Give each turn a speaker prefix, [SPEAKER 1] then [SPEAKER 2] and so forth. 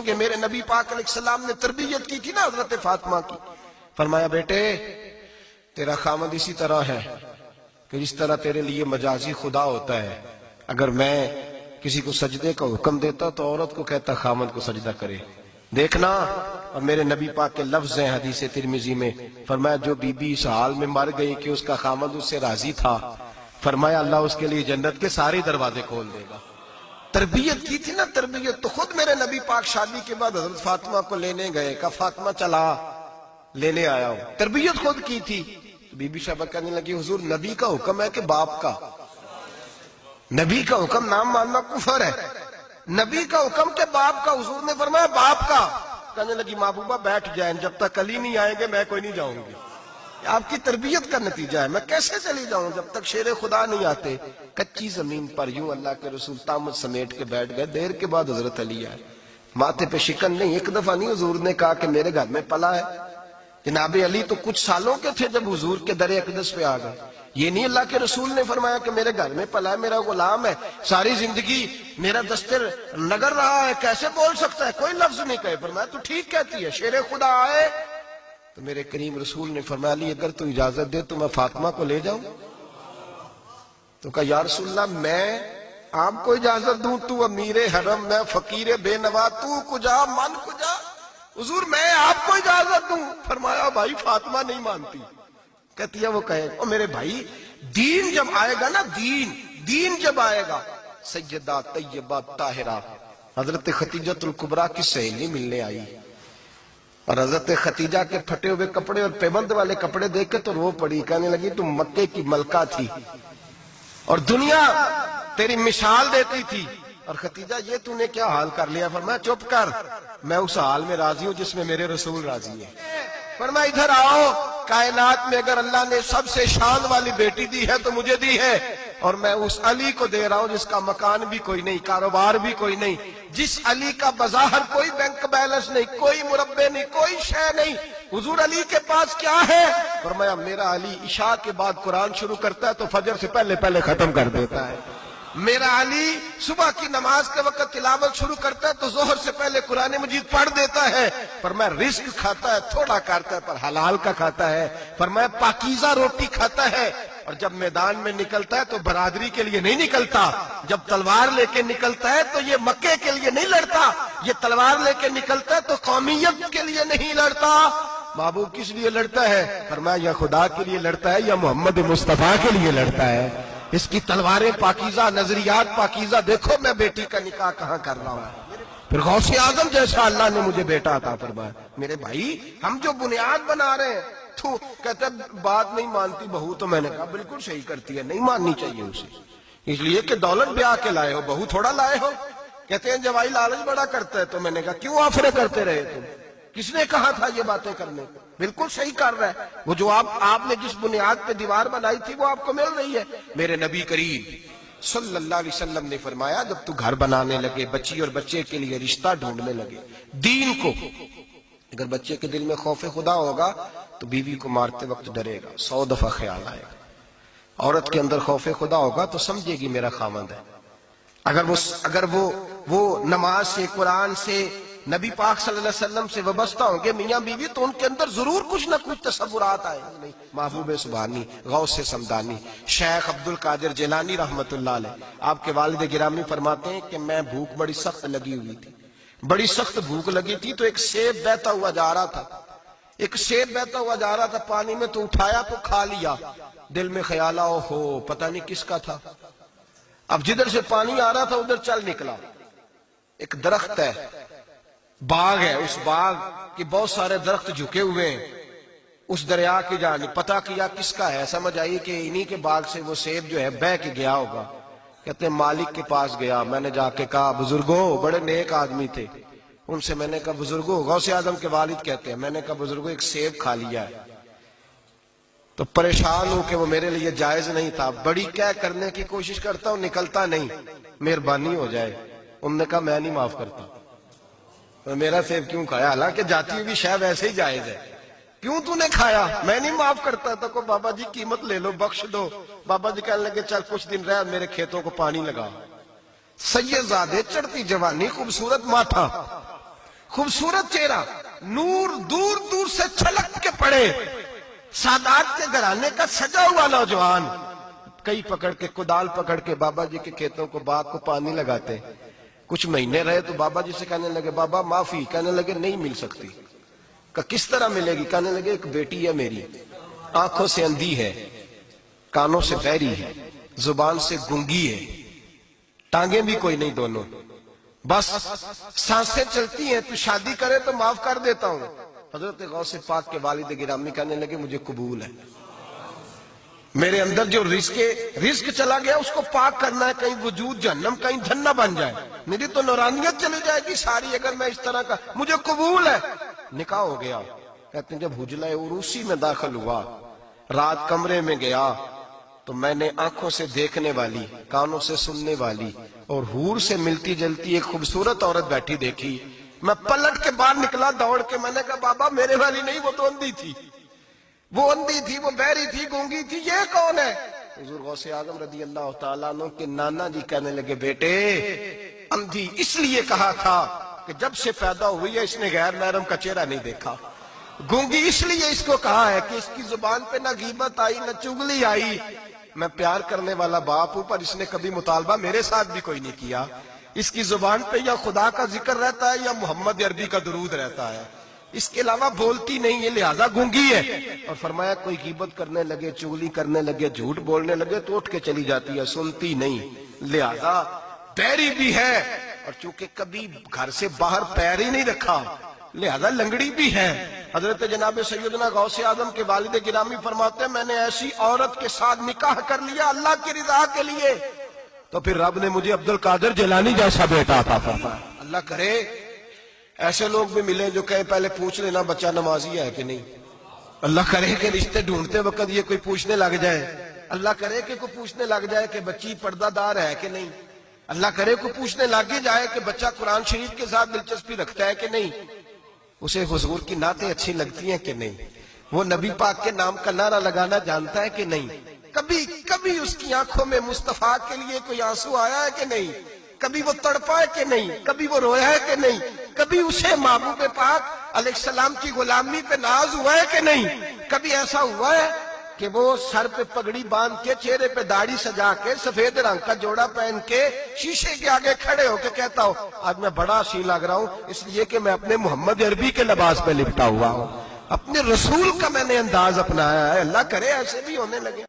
[SPEAKER 1] کہ میرے نبی پاک علیہ السلام نے تربیت کی تھی نا حضرت فاطمہ کی. فرمایا بیٹے تیرا خامد اسی طرح ہے کہ جس طرح تیرے لیے مجازی خدا ہوتا ہے. اگر میں کسی کو سجدے کا حکم دیتا تو عورت کو کہتا خامد کو سجدہ کرے. دیکھنا. اور میرے نبی پاک کے لفظ ہیں حدیث ترمذی میں, فرمایا جو بی بی اس حال میں مر گئی کہ اس کا خامد اس سے راضی تھا, فرمایا اللہ اس کے لیے جنت کے سارے دروازے کھول دے گا. تربیت کی تھی نا تربیت. تو خود میرے نبی پاک شادی کے بعد حضرت فاطمہ کو لینے گئے, کہا فاطمہ چلا لینے آیا ہوں. تربیت خود کی تھی. بی بی شہبہ کہنے لگی حضور نبی کا حکم ہے کہ باپ کا؟ نبی کا حکم نام ماننا کفر ہے. نبی کا حکم کہ باپ کا. حضور نے فرمایا باپ کا. کہنے لگی محبوبہ بیٹھ جائیں, جب تک علی نہیں آئیں گے میں کوئی نہیں جاؤں گی. آپ کی تربیت کا نتیجہ ہے. میں کیسے چلی جاؤں جب تک شیر خدا نہیں آتے. کچی زمین پر یوں اللہ کے رسول تامت سمیٹ کے بیٹھ گئے. دیر کے بعد حضرت علی آئے. ماتھے پہ شکن نہیں. ایک دفعہ نہیں حضور نے کہا کہ میرے گھر میں پلا ہے. جناب علی تو کچھ سالوں کے تھے جب حضور کے در اقدس پہ آ گئے. یہ نہیں اللہ کے رسول نے فرمایا کہ میرے گھر میں پلا ہے, میرا غلام ہے, ساری زندگی میرا دستر نگر رہا ہے, کیسے بول سکتا ہے؟ کوئی لفظ نہیں کہے. فرمایا تو ٹھیک کہتی ہے, شیر خدا آئے. تو میرے کریم رسول نے فرمایا علی اگر تو اجازت دے تو میں فاطمہ کو لے جاؤں. تو کہا یا رسول اللہ میں آپ کو اجازت دوں, تو امیر حرم, میں فقیر بے نوا, تو کجا من کجا. حضور میں آپ کو اجازت دوں. فرمایا بھائی فاطمہ نہیں مانتی. کہتی ہے وہ کہے او میرے بھائی دین جب آئے گا نا, دین جب آئے گا, سیدہ طیبہ طاہرہ حضرت خدیجہ الکبریٰ کی سہیلی ملنے آئی, اور حضرت خدیجہ کے پھٹے ہوئے کپڑے اور پیبند والے کپڑے دیکھ کے تو رو پڑی. کہنے لگی تم مکے کی ملکہ تھی اور دنیا تیری مثال دیتی تھی, اور خدیجہ یہ تو نے کیا حال کر لیا. فرمایا چپ کر, میں اس حال میں راضی ہوں جس میں میرے رسول راضی ہے. فرمایا ادھر آؤ, کائنات میں اگر اللہ نے سب سے شان والی بیٹی دی ہے تو مجھے دی ہے, اور میں اس علی کو دے رہا ہوں جس کا مکان بھی کوئی نہیں, کاروبار بھی کوئی نہیں, جس علی کا بظاہر کوئی بینک بیلنس نہیں, کوئی مربع نہیں, کوئی شے نہیں. حضور علی کے پاس کیا ہے؟ فرمایا میرا علی عشاء کے بعد قرآن شروع کرتا ہے تو فجر سے پہلے ختم کر دیتا ہے. میرا علی صبح کی نماز کے وقت تلاوت شروع کرتا ہے تو ظہر سے پہلے قرآن مجید پڑھ دیتا ہے. فرمایا رزق کھاتا ہے, تھوڑا کھاتا ہے پر حلال کا کھاتا ہے. فرمایا پاکیزہ روٹی کھاتا ہے, اور جب میدان میں نکلتا ہے تو برادری کے لیے نہیں نکلتا. جب تلوار لے کے نکلتا ہے تو یہ مکے کے لیے نہیں لڑتا, یہ تلوار لے کے نکلتا ہے تو قومیت کے لیے نہیں لڑتا. محبوب کس لیے لڑتا ہے؟ فرمایا یا خدا کے لیے لڑتا ہے یا محمد مصطفیٰ کے لیے لڑتا ہے. اس کی تلواریں پاکیزہ, نظریات پاکیزہ. دیکھو میں بیٹی کا نکاح کہاں کر رہا ہوں. پھر غوث اعظم جیسا اللہ نے مجھے بیٹا عطا فرمایا. میرے بھائی ہم جو بنیاد بنا رہے ہیں, تو کہتے بات نہیں مانتی بہو. تو میں نے کہا بالکل صحیح کرتی ہے, نہیں ماننی چاہیے اسے, اس لیے کہ دولت بیاہ کے لائے ہو, بہو تھوڑا لائے ہو. کہتے ہیں جوائی لالچ بڑا کرتا ہے. تو میں نے کہا کیوں آفرے کرتے رہے تم؟ کس نے کہا تھا یہ باتیں کرنے؟ بالکل صحیح کر رہا ہے. وہ جو آپ نے جس بنیاد پہ دیوار بنائی تھی وہ آپ کو مل رہی ہے. میرے نبی کریم صلی اللہ علیہ وسلم نے فرمایا جب تو گھر بنانے لگے, بچی اور بچے کے لیے رشتہ ڈھونڈنے لگے, دین کو, اگر بچے کے دل میں خوف خدا ہوگا تو بیوی کو مارتے وقت ڈرے گا, 100 دفعہ خیال آئے گا. عورت کے اندر خوف خدا ہوگا تو سمجھے گی میرا خاوند ہے. اگر وہ نماز سے, قرآن سے, نبی پاک صلی اللہ علیہ وسلم سے وابستہ ہوں گے میاں بیوی, تو ان کے اندر ضرور کچھ نہ کچھ تصورات آئے. نہیں محبوب سبحانی, غوث سمدانی, شیخ عبد القادر جیلانی رحمت اللہ علیہ, آپ کے والد گرامی فرماتے ہیں کہ میں بھوک بڑی سخت لگی ہوئی تھی, بڑی سخت بھوک لگی تھی. تو ایک سیب بہتا ہوا جا رہا تھا, پانی میں, تو اٹھایا تو کھا لیا. دل میں خیال آؤ ہو پتہ نہیں کس کا تھا. اب جدھر سے پانی آ رہا تھا ادھر چل نکلا. ایک درخت ہے, باغ ہے, اس باغ کے بہت سارے درخت جھکے ہوئے ہیں. اس دریا کی جانب پتہ کیا کس کا ہے, سمجھ آئی کہ انہی کے باغ سے وہ سیب جو ہے بہ کے گیا ہوگا. کہتے ہیں مالک کے پاس گیا, میں نے جا کے کہا بزرگوں, بڑے نیک آدمی تھے, ان سے میں نے کہا بزرگوں, غوث اعظم کے والد کہتے ہیں, میں نے کہا بزرگوں ایک سیب کھا لیا ہے. تو پریشان ہوں کہ وہ میرے لیے جائز نہیں تھا, بڑی کہہ کرنے کی کوشش کرتا ہوں, نکلتا نہیں, مہربانی ہو جائے. انہوں نے کہا میں نہیں معاف کرتا. میرا سیب کیوں کھایا, حالانکہ جاتی ہوئی شاید ایسے ہی جائز ہے, کیوں تو نے کھایا؟ میں نہیں معاف کرتا. تو کو بابا جی قیمت لے لو, بخش دو. بابا جی کہنے لگے چل کچھ دن رہ, میرے کھیتوں کو پانی لگا. سید زادے, چڑھتی جوانی, خوبصورت ماتھا, خوبصورت چہرہ، نور دور دور سے چھلک کے پڑے، سادات کے گھرانے کا سجا ہوا نوجوان، کئی پکڑ کے کدال پکڑ کے بابا جی کے کھیتوں کو باغ کو پانی لگاتے. کچھ مہینے رہے تو بابا جی سے کہنے لگے بابا معافی، کہنے لگے نہیں مل سکتی. کہ کس طرح ملے گی؟ کہنے لگے ایک بیٹی ہے میری، آنکھوں سے اندھی ہے، کانوں سے بہری ہے، زبان سے گنگی ہے، ٹانگیں بھی کوئی نہیں دونوں، بس سانسیں چلتی ہیں، تو شادی کرے تو معاف کر دیتا ہوں. حضرت غوث پاک کے والد گرامی کہنے لگے مجھے قبول ہے، میرے اندر جو رزق چلا گیا اس کو پاک کرنا ہے، کہیں وجود جہنم کہیں دھن نہ بن جائے، میری تو نورانیت چلی جائے گی ساری اگر میں اس طرح کا. مجھے قبول ہے. نکاح ہو گیا. کہتے ہیں جب حجلہ عروسی میں داخل ہوا، رات کمرے میں گیا تو میں نے آنکھوں سے دیکھنے والی، کانوں سے سننے والی اور حور سے ملتی جلتی ایک خوبصورت عورت بیٹھی دیکھی. میں پلٹ کے باہر نکلا دوڑ کے، میں نے کہا بابا میرے والی نہیں، وہ تو اندھی تھی، وہ اندھی تھی، وہ بہری تھی، گونگی تھی، یہ کون ہے؟ حضور غوث اعظم رضی اللہ تعالیٰ عنہ کے نانا جی کہنے لگے بیٹے اندھی اس لیے کہا تھا کہ جب سے پیدا ہوئی ہے اس نے غیر محرم کا چہرہ نہیں دیکھا. گونگی اس لیے اس کو کہا ہے کہ اس کی زبان پہ نہ غیبت آئی نہ چغلی آئی. میں پیار کرنے والا باپ ہوں پر اس نے کبھی مطالبہ میرے ساتھ بھی کوئی نہیں کیا. اس کی زبان پہ یا خدا کا ذکر رہتا ہے یا محمد عربی کا درود رہتا ہے، اس کے علاوہ بولتی نہیں، یہ لہذا گونگی ہے. اور فرمایا کوئی غیبت کرنے لگے، چغلی کرنے لگے، جھوٹ بولنے لگے تو اٹھ کے چلی جاتی ہے، سنتی نہیں، لہذا بہری بھی ہے. اور چونکہ کبھی گھر سے باہر پیر ہی نہیں رکھا لہذا لنگڑی بھی ہے. حضرت جناب سیدنا غوث اعظم کے والد گرامی فرماتے ہیں میں نے ایسی عورت کے ساتھ نکاح کر لیا اللہ کی رضا کے لیے تو پھر رب نے مجھے عبد القادر جیلانی جیسا بیٹا عطا فرمایا. اللہ کرے ایسے لوگ بھی ملیں جو کہے پہلے پوچھ لینا بچہ نمازی ہے کہ نہیں. اللہ کرے کہ رشتے ڈھونڈتے وقت یہ کوئی پوچھنے لگ جائے. اللہ کرے کہ کوئی پوچھنے لگ جائے کہ بچی پردہ دار ہے کہ نہیں. اللہ کرے کوئی پوچھنے لگ جائے کہ بچہ قرآن شریف کے ساتھ دلچسپی رکھتا ہے کہ نہیں، اسے حضور کی نعتیں اچھی لگتی ہیں کہ نہیں، وہ نبی پاک کے نام کا نعرہ لگانا جانتا ہے کہ نہیں، کبھی اس کی آنکھوں میں مصطفیٰ کے لیے کوئی آنسو آیا ہے کہ نہیں، کبھی وہ تڑپا ہے کہ نہیں، کبھی وہ رویا ہے کہ نہیں، کبھی اسے محبوب پاک علیہ السلام کی غلامی پہ ناز ہوا ہے کہ نہیں، کبھی ایسا ہوا ہے کہ وہ سر پہ پگڑی باندھ کے چہرے پہ داڑھی سجا کے سفید رنگ کا جوڑا پہن کے شیشے کے آگے کھڑے ہو کے کہتا ہو آج میں بڑا حسین لگ رہا ہوں اس لیے کہ میں اپنے محمد عربی کے لباس پہ لپٹا ہوا ہوں، اپنے رسول کا میں نے انداز اپنایا ہے. اللہ کرے ایسے بھی ہونے لگے.